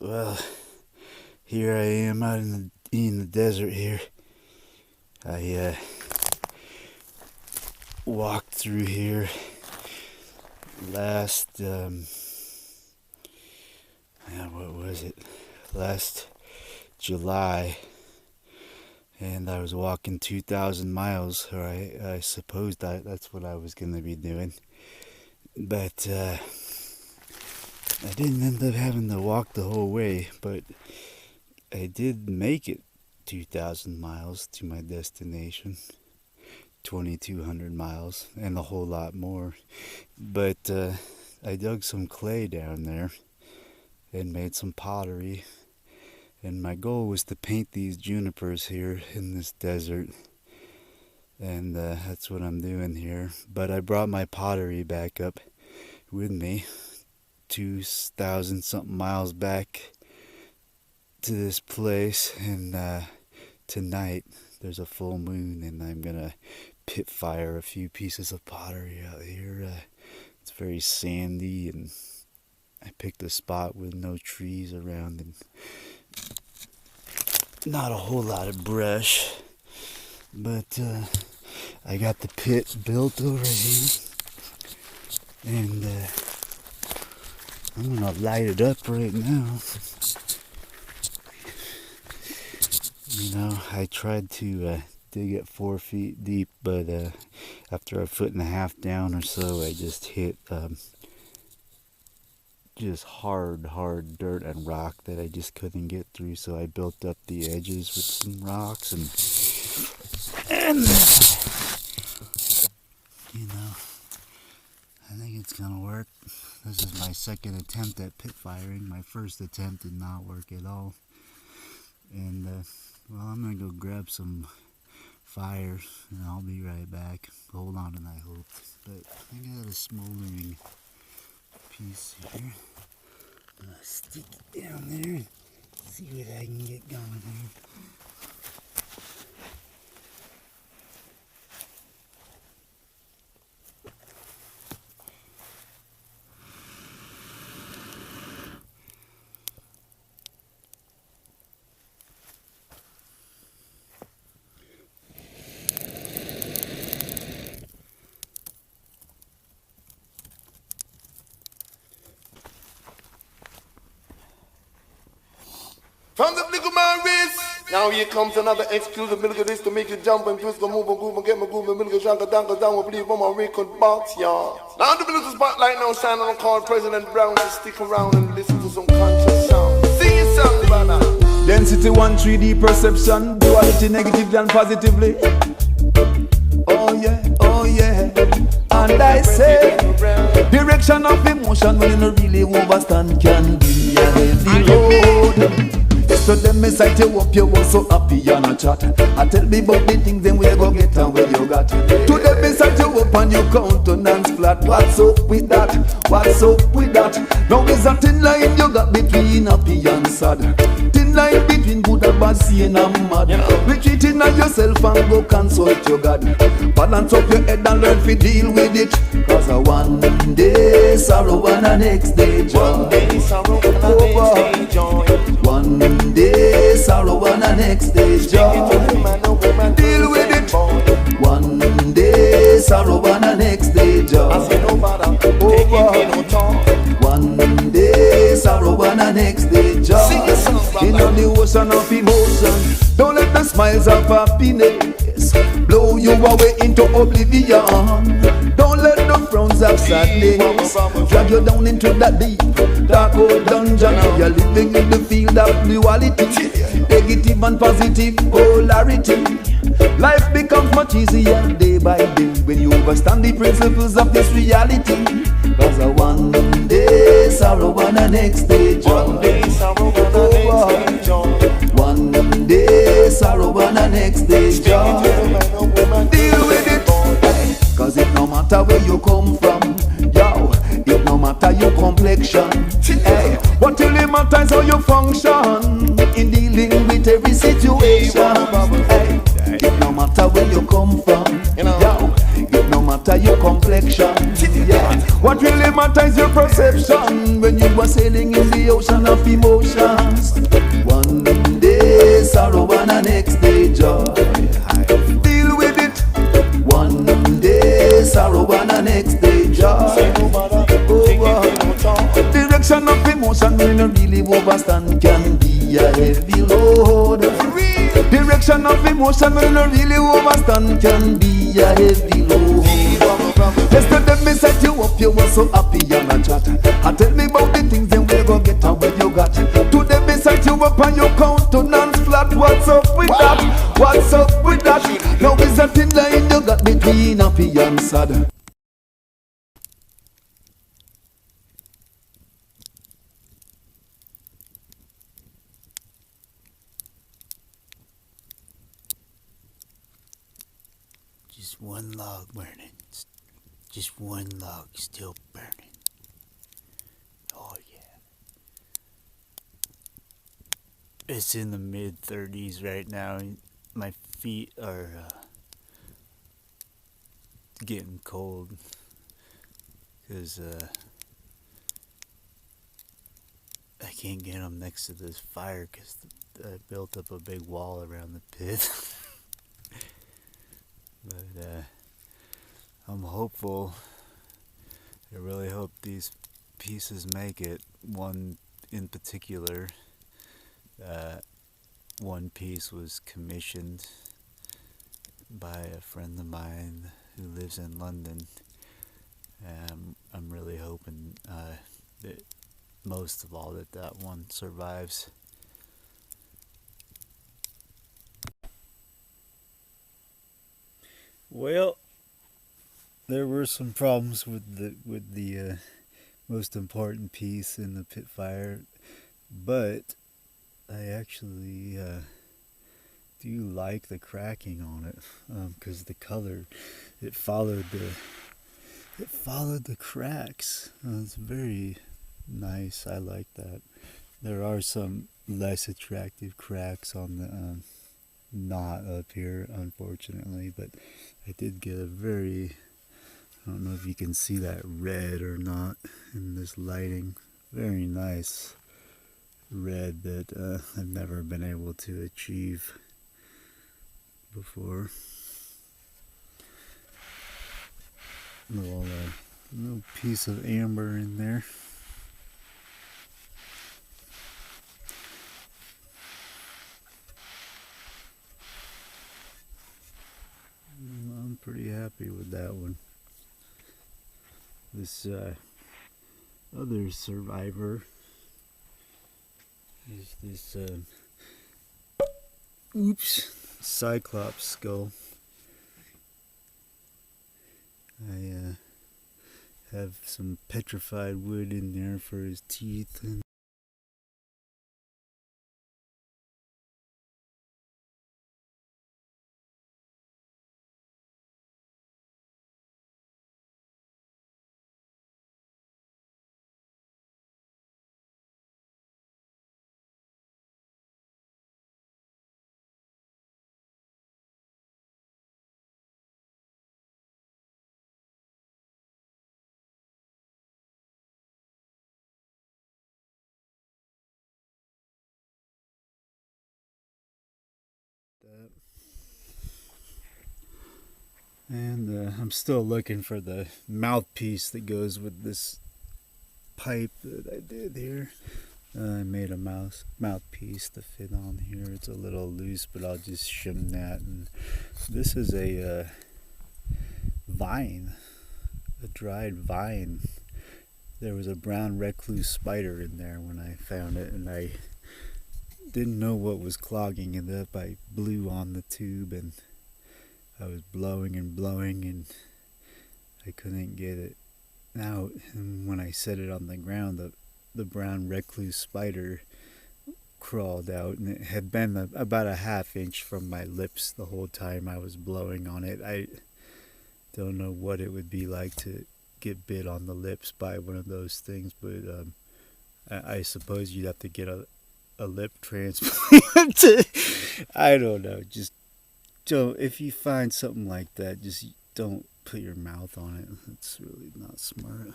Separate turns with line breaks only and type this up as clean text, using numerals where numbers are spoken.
Well, here I am out in the desert here. I walked through here last, what was it? Last July, and I was walking 2,000 miles, or I suppose that's what I was going to be doing. But I didn't end up having to walk the whole way, but I did make it 2,000 miles to my destination, 2,200 miles, and a whole lot more. But I dug some clay down there and made some pottery, and my goal was to paint these junipers here in this desert, and that's what I'm doing here. But I brought my pottery back up with me 2,000 something miles back to this place, and tonight there's a full moon, and I'm gonna pit fire a few pieces of pottery out here. It's very sandy, and I picked a spot with no trees around and not a whole lot of brush, but I got the pit built over here, and I'm gonna light it up right now. You know, I tried to dig it 4 feet deep, but after a foot and a half down or so, I just hit just hard dirt and rock that I just couldn't get through. So I built up the edges with some rocks, and you know, I think it's gonna work. This is my second attempt at pit firing. My first attempt did not work at all. And well, I'm gonna go grab some fire, and I'll be right back. Hold on, and I hope. But I got a smoldering piece here. I'm gonna stick it down there and see what I can get going here.
From the flick of my wrist, now here comes another exclusive milk this to make you jump and twist, go move and groove and get my groove and milk shanka danka down and believe on my record box, y'all. Now the milk spotlight now shining on call President Brown to stick around and listen to some conscious sound. Sing your song, brother.
Density 1 3D perception, duality negatively and positively. Oh yeah, and I say direction of emotion when you no really overstand can be a heavy road. So them me sight you up, you was so happy and a chat. I tell me about the things them we go get and where you got. To them me sight you up and you countenance flat. What's up with that? What's up with that? Now is a thin line you got between happy and sad. Thin line between good and bad, seeing and mad. Retreating on yourself and go consult your God. Balance up your head and learn to deal with it. Cause a one day sorrow and the next day joy.
One day sorrow and the next day joy.
One day sorrow and the next day joy. Deal with it. One day sorrow and the next day joy.
I say no matter, taking me no talk.
One day sorrow and the next day joy.
Sing your song, brother.
In the ocean of emotion, don't let the smiles of happiness blow you away into oblivion. Don't let the frowns of sadness drag you down into that deep dark old dungeon. You're living in the field of duality, negative and positive polarity. Life becomes much easier day by day when you understand the principles of this reality. Cause a one day sorrow and the next day joy.
One day sorrow and the next day joy.
One day sorrow and the next day joy. Deal with it. Cause it no matter where you come from, yo, it no matter your complexion. Hey, what really matters how you function in dealing with every situation. Hey, it no matter where you come from, yo, it no matter your complexion. reflection. Yeah. What really matters is your perception when you are sailing in the ocean of emotions. One day sorrow and the next day joy. Deal with it. One day sorrow and the next day joy. Direction of emotion when you really overstand can be a heavy load. Direction of emotion when you really overstand can be a heavy load. Yesterday me set you up, you were so happy and a chat. And tell me about the things then we go get and what you got. Today me set you up and your countenance flat. What's up with that? What's up with that? Now is that in line you got between happy and sad.
Just one log burning. Just one log still burning. Oh yeah. It's in the mid-30s right now. My feet are getting cold because I can't get them next to this fire because I built up a big wall around the pit. But I'm hopeful. I really hope these pieces make it. One in particular, one piece was commissioned by a friend of mine who lives in London. I'm really hoping that most of all that one survives. Well, there were some problems with the most important piece in the pit fire, but I actually do like the cracking on it because the color it followed the cracks. It's very nice. I like that. There are some less attractive cracks on the knot up here, unfortunately, but I did get a very, I don't know if you can see that red or not in this lighting, very nice red that I've never been able to achieve before. Little piece of amber in there. I'm pretty happy with that one. This other survivor is this Cyclops skull. I have some petrified wood in there for his teeth and that. And I'm still looking for the mouthpiece that goes with this pipe that I did here. I made a mouthpiece to fit on here. It's a little loose, but I'll just shim that. And this is a vine, a dried vine. There was a brown recluse spider in there when I found it, and I didn't know what was clogging it up. I blew on the tube, and I was blowing and I couldn't get it out. And when I set it on the ground, the brown recluse spider crawled out, and it had been about a half inch from my lips the whole time I was blowing on it. I don't know what it would be like to get bit on the lips by one of those things, but I suppose you'd have to get a lip transplant. I don't know. Just don't. If you find something like that, just don't put your mouth on it. It's really not smart.